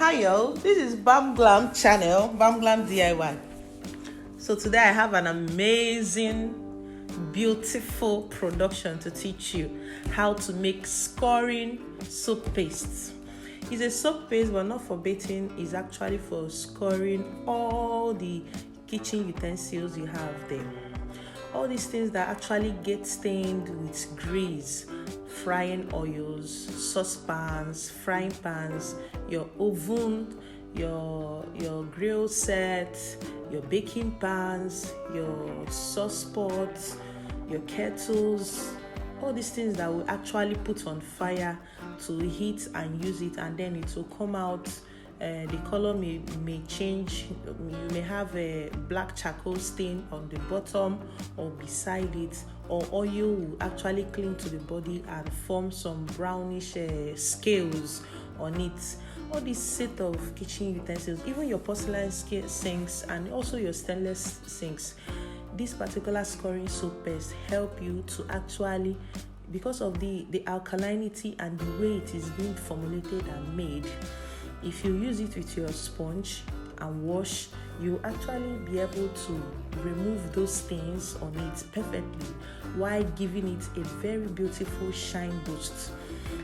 Hi yo, this is Bam Glam channel, Bam Glam DIY. So today I have an amazing, beautiful production to teach you how to make Scouring soap paste. It's a soap paste but not for bathing, it's actually for scouring all the kitchen utensils you have there. All these things that actually get stained with grease, frying oils, saucepans, frying pans, your oven, your grill set, your baking pans, your sauce pots, your kettles, all these things that will actually put on fire to heat and use it, and then it will come out. The color may change. You may have a black charcoal stain on the bottom or beside it, or oil will actually cling to the body and form some brownish scales on it. All this set of kitchen utensils, even your porcelain sinks and also your stainless sinks, this particular Scouring soap paste help you to actually, because of the alkalinity and the way it is being formulated and made. If you use it with your sponge and wash, you'll actually be able to remove those stains on it perfectly while giving it a very beautiful shine boost.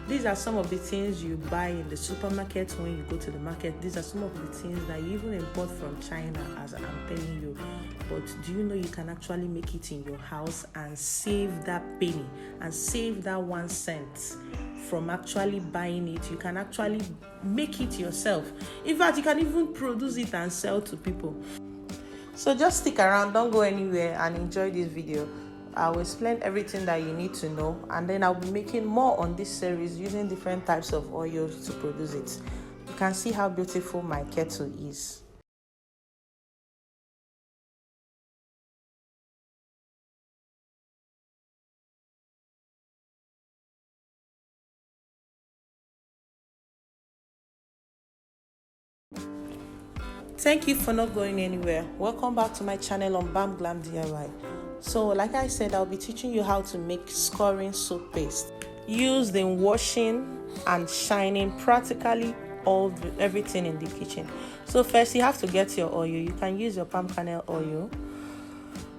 These are some of the things you buy in the supermarket when you go to the market. These are some of the things that you even import from China, as I'm telling you. But do you know you can actually make it in your house and save that penny and save that 1 cent from actually buying it? You can actually make it yourself. In fact, you can even produce it and sell to people. So just stick around, don't go anywhere, and enjoy this video. I will explain everything that you need to know, and then I'll be making more on this series using different types of oils to produce it. You can see how beautiful my kettle is. Thank you for not going anywhere. Welcome back to my channel on Bam Glam DIY. So like I said, I'll be teaching you how to make Scouring soap paste used in washing and shining practically everything in the kitchen. So first you have to get your oil. You can use your palm kernel oil.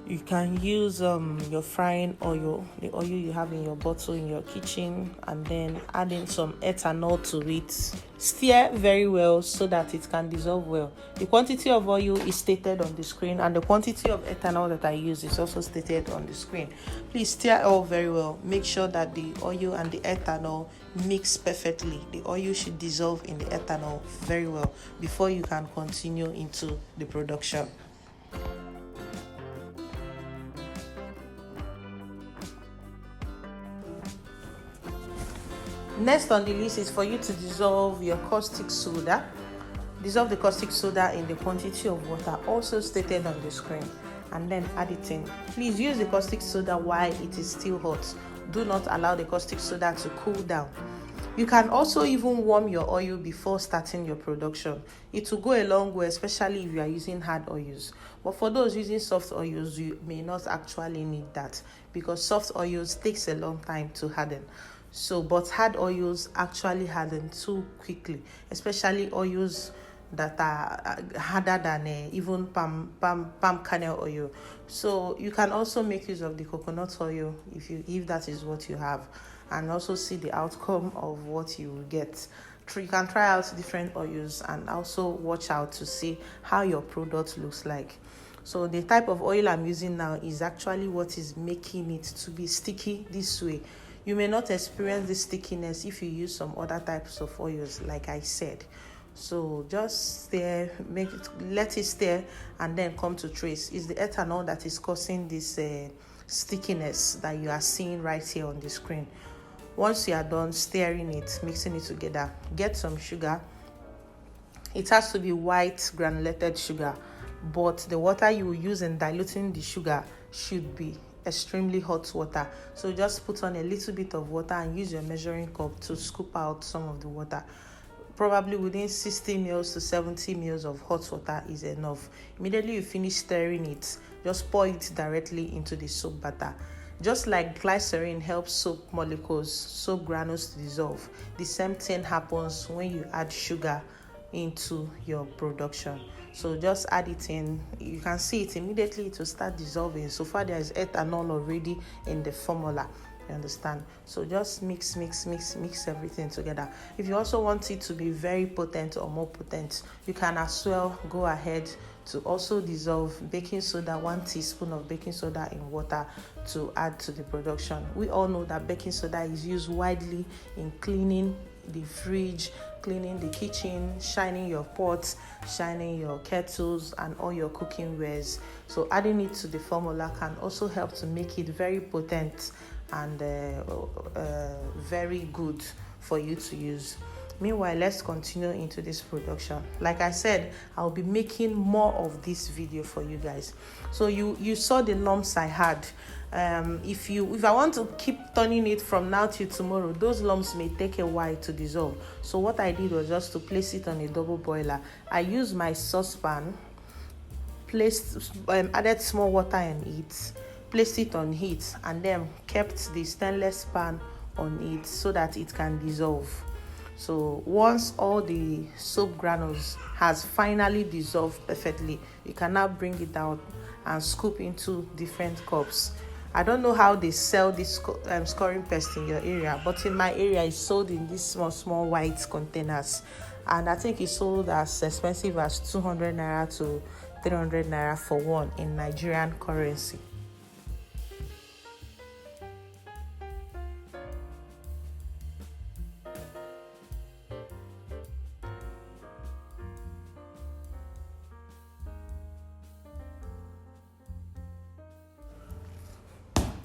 You can use your frying oil, the oil you have in your bottle in your kitchen, and then add in some ethanol to it. Stir very well so that it can dissolve well. The quantity of oil is stated on the screen, and the quantity of ethanol that I use is also stated on the screen. Please stir all very well. Make sure that the oil and the ethanol mix perfectly. The oil should dissolve in the ethanol very well before you can continue into the production. Next on the list is for you to dissolve your caustic soda. Dissolve the caustic soda in the quantity of water also stated on the screen, and then add it in. Please use the caustic soda while it is still hot. Do not allow the caustic soda to cool down. You can also even warm your oil before starting your production. It will go a long way, especially if you are using hard oils. But for those using soft oils, you may not actually need that, because soft oils takes a long time to harden. So, but hard oils actually harden too quickly, especially oils that are harder than even palm kernel oil. So you can also make use of the coconut oil if that is what you have, and also see the outcome of what you will get. You can try out different oils and also watch out to see how your product looks like. So the type of oil I'm using now is actually what is making it to be sticky this way. You may not experience this stickiness if you use some other types of oils, like I said. So just stir, let it stir, and then come to trace. It's the ethanol that is causing this stickiness that you are seeing right here on the screen. Once you are done stirring it, mixing it together, get some sugar. It has to be white granulated sugar, but the water you will use in diluting the sugar should be extremely hot water. So just put on a little bit of water and use your measuring cup to scoop out some of the water. Probably within 60 ml to 70 ml of hot water is enough. Immediately you finish stirring it, just pour it directly into the soap batter. Just like glycerin helps soap molecules, soap granules to dissolve, the same thing happens when you add sugar into your production. So just add it in. You can see it immediately, it will start dissolving. So far there is ethanol already in the formula, you understand? So just mix everything together. If you also want it to be very potent or more potent, you can as well go ahead to also dissolve baking soda, 1 teaspoon of baking soda in water to add to the production. We all know that baking soda is used widely in cleaning the fridge, cleaning the kitchen, shining your pots, shining your kettles, and all your cooking wares. So adding it to the formula can also help to make it very potent and very good for you to use. Meanwhile, let's continue into this production. Like I said, I'll be making more of this video for you guys. So you saw the lumps I had. If I want to keep turning it from now till tomorrow, those lumps may take a while to dissolve. So what I did was just to place it on a double boiler. I used my saucepan, added small water in it, placed it on heat, and then kept the stainless pan on it so that it can dissolve. So once all the soap granules has finally dissolved perfectly, you can now bring it out and scoop into different cups. I don't know how they sell this scouring paste in your area, but in my area it's sold in these small white containers, and I think it's sold as expensive as 200 naira to 300 naira for one in Nigerian currency.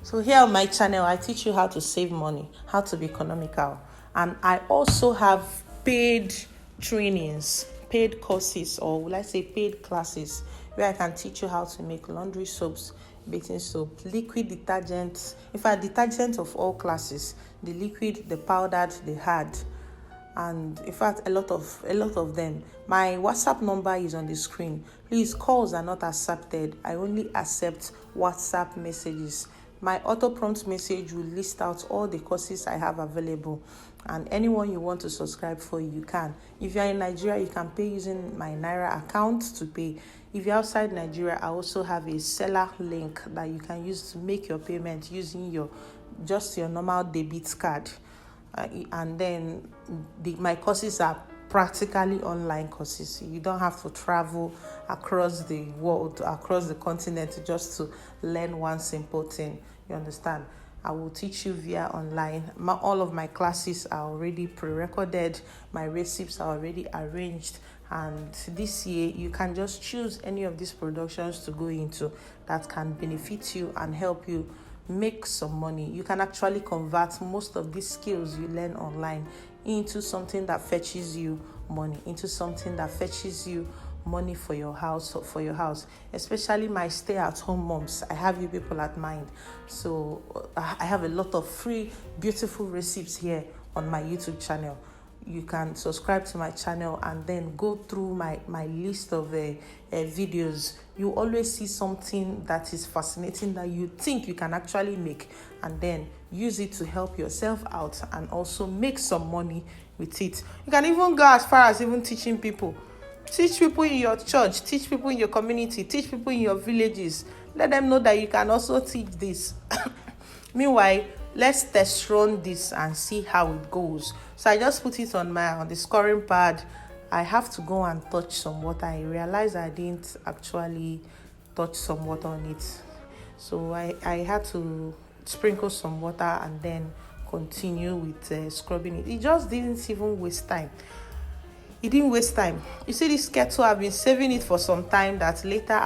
So here on my channel, I teach you how to save money, how to be economical. And I also have paid trainings, paid courses, or will I say paid classes, where I can teach you how to make laundry soaps, baking soap, liquid detergents, in fact, detergents of all classes, the liquid, the powdered, the hard, and in fact a lot of them. My WhatsApp number is on the screen. Please, calls are not accepted. I only accept WhatsApp messages. My auto prompt message will list out all the courses I have available, and anyone you want to subscribe for, you can. If you're in Nigeria, you can pay using my Naira account to pay. If you're outside Nigeria, I also have a seller link that you can use to make your payment using your normal debit card. And then my courses are practically online courses. You don't have to travel across the world, across the continent, just to learn one simple thing. You understand? I will teach you via online. All of my classes are already pre-recorded. My recipes are already arranged. And this year, you can just choose any of these productions to go into that can benefit you and help you make some money. You can actually convert most of these skills you learn online into something that fetches you money, for your house, especially my stay-at-home moms. I have you people at mind. So I have a lot of free, beautiful recipes here on my YouTube channel. You can subscribe to my channel and then go through my list of videos. You always see something that is fascinating that you think you can actually make, and then use it to help yourself out and also make some money with it. You can even go as far as even teaching people. Teach people in your church, teach people in your community, teach people in your villages. Let them know that you can also teach this. Meanwhile, let's test run this and see how it goes. So I just put it on the scouring pad. I have to go and touch some water. I realized I didn't actually touch some water on it. So I had to sprinkle some water and then continue with scrubbing it. It just didn't even waste time. It didn't waste time. You see this kettle, I've been saving it for some time, that later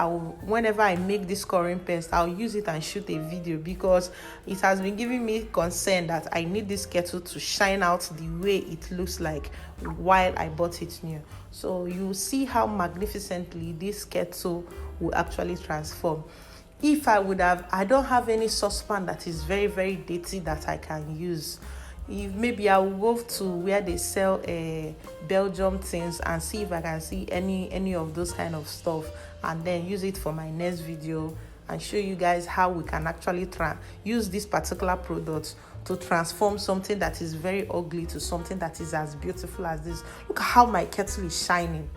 whenever I make this scouring paste, I'll use it and shoot a video, because it has been giving me concern that I need this kettle to shine out the way it looks like while I bought it new. So you see how magnificently this kettle will actually transform. If I don't have any saucepan that is very, very dirty that I can use. If maybe I will go to where they sell Belgium things and see if I can see any of those kind of stuff, and then use it for my next video and show you guys how we can actually use this particular product to transform something that is very ugly to something that is as beautiful as this. Look at how my kettle is shining.